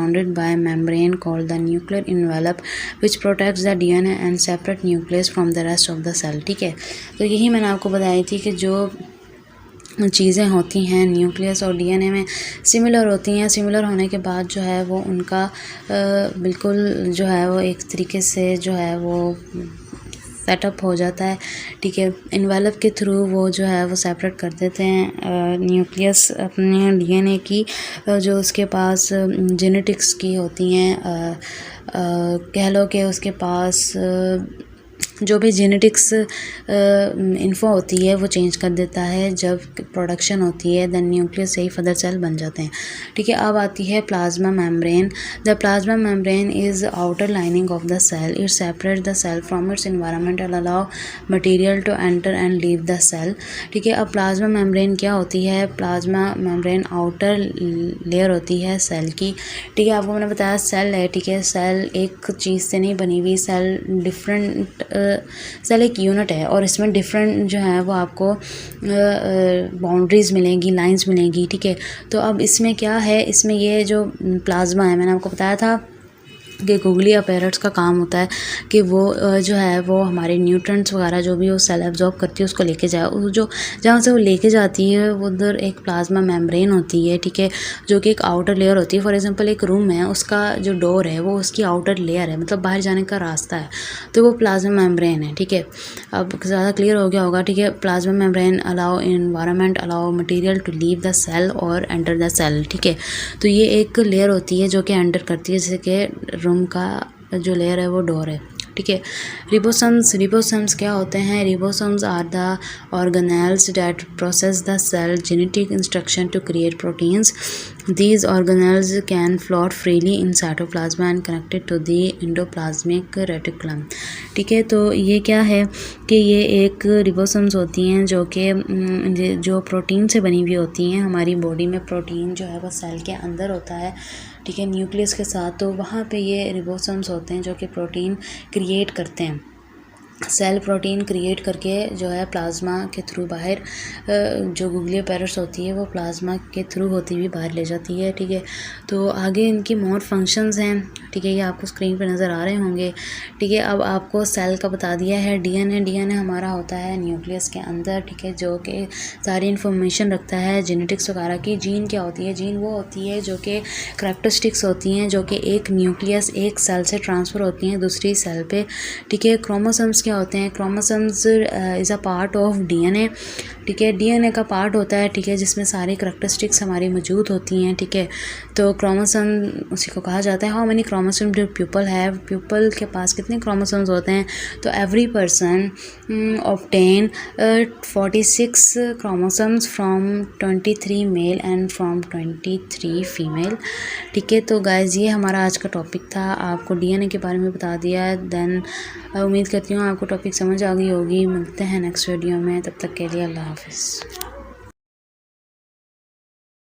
surrounded by a membrane called the nuclear envelope which protects the DNA and separate nucleus from the rest of the cell। ठीक है, तो यही मैंने आपको बताई थी कि जो चीज़ें होती हैं न्यूक्लियस और डीएनए में सिमिलर होती हैं। सिमिलर होने के बाद जो है वो उनका बिल्कुल जो है वो एक तरीके से जो है वो सेटअप हो जाता है। ठीक है, इन्वेलप के थ्रू वो जो है वो सेपरेट कर देते हैं न्यूक्लियस अपने डीएनए की जो उसके पास जेनेटिक्स की होती हैं, कह लो कि उसके पास जो भी जेनेटिक्स इन्फो होती है वो चेंज कर देता है। जब प्रोडक्शन होती है देन न्यूक्लियस से ही फदर सेल बन जाते हैं। ठीक है, अब आती है plasma membrane. The plasma membrane is outer lining of the cell, it separate the cell from its environment and allow material to enter and leave the cell. ठीक है, अब प्लाज्मा मेम्ब्रेन क्या होती है? प्लाज्मा मेम्ब्रेन आउटर लेयर होती है cell की। ठीक है, आपको मैंने बताया सेल है। ठीक है, सेल एक चीज़ से नहीं बनी हुई, सेल डिफरेंट सेल एक यूनिट है और इसमें डिफरेंट जो है वो आपको बाउंड्रीज़ मिलेंगी, लाइंस मिलेंगी। ठीक है, तो अब इसमें क्या है, इसमें ये जो प्लाज्मा है मैंने आपको बताया था कि गूगली अपैरेट्स का काम होता है कि वो जो है वो हमारे न्यूट्रिएंट्स वगैरह जो भी वो सेल एब्जॉर्ब करती है उसको लेके जाए। वो जो जहाँ से वो लेके जाती है वो उधर एक प्लाज्मा मेम्ब्रेन होती है। ठीक है, जो कि एक आउटर लेयर होती है। फॉर एग्जांपल एक रूम है, उसका जो डोर है वो उसकी आउटर लेयर है, मतलब बाहर जाने का रास्ता है, तो वो प्लाज्मा मेम्ब्रेन है। ठीक है, अब ज़्यादा क्लियर हो गया होगा। ठीक है, plasma membrane allow environment allow material to leave the cell और एंटर द सेल। ठीक है, तो ये एक लेयर होती है जो कि एंटर करती है, जैसे कि रूम का जो लेयर है वो डोर है। ठीक है, रिबोसोम्स क्या होते हैं? Ribosomes are the organelles that process the cell genetic instruction to create proteins. These organelles can float freely in cytoplasm and connected to the endoplasmic reticulum। ठीक है, तो ये क्या है कि ये एक रिबोसोम्स होती हैं जो कि जो प्रोटीन से बनी हुई होती हैं। हमारी बॉडी में प्रोटीन जो है वो सेल के अंदर होता है। ठीक है, न्यूक्लियस के साथ, तो वहाँ पे ये रिबोसोम्स होते हैं जो कि प्रोटीन क्रिएट करते हैं। सेल प्रोटीन क्रिएट करके जो है प्लाज्मा के थ्रू बाहर जो गूगली अपैरेट्स होती है वो प्लाज्मा के थ्रू होती हुई बाहर ले जाती है। ठीक है, तो आगे इनकी मोर फंक्शंस हैं। ठीक है, ये आपको स्क्रीन पर नज़र आ रहे होंगे। ठीक है, अब आपको सेल का बता दिया है। डीएनए हमारा होता है न्यूक्लियस के अंदर। ठीक है, जो कि सारी इन्फॉर्मेशन रखता है जेनेटिक्स वगैरह की। जीन क्या होती है? जीन वो होती है जो कि करैक्टरिस्टिक्स होती हैं जो कि एक न्यूक्लियस एक सेल से ट्रांसफ़र होती हैं दूसरी सेल पे। ठीक है, क्रोमोसोम्स क्या होते हैं? Chromosomes is a part of DNA. ठीक है, डीएनए का पार्ट होता है। ठीक है, जिसमें सारी करैक्टरिस्टिक्स हमारी मौजूद होती हैं। ठीक है, तो क्रोमोसोम उसी को कहा जाता है। How many chromosome do people have? People के पास कितने क्रोमोसोम्स होते हैं? तो every person obtain 46 chromosomes from 23 male and from 23 female. ठीक है, तो गाइज ये हमारा आज का टॉपिक था। आपको डीएनए के बारे में बता दिया। देन उम्मीद करती हूँ आपको टॉपिक समझ आ गई होगी। मिलते हैं नेक्स्ट वीडियो में, तब तक के लिए अल्लाह हाफिज़।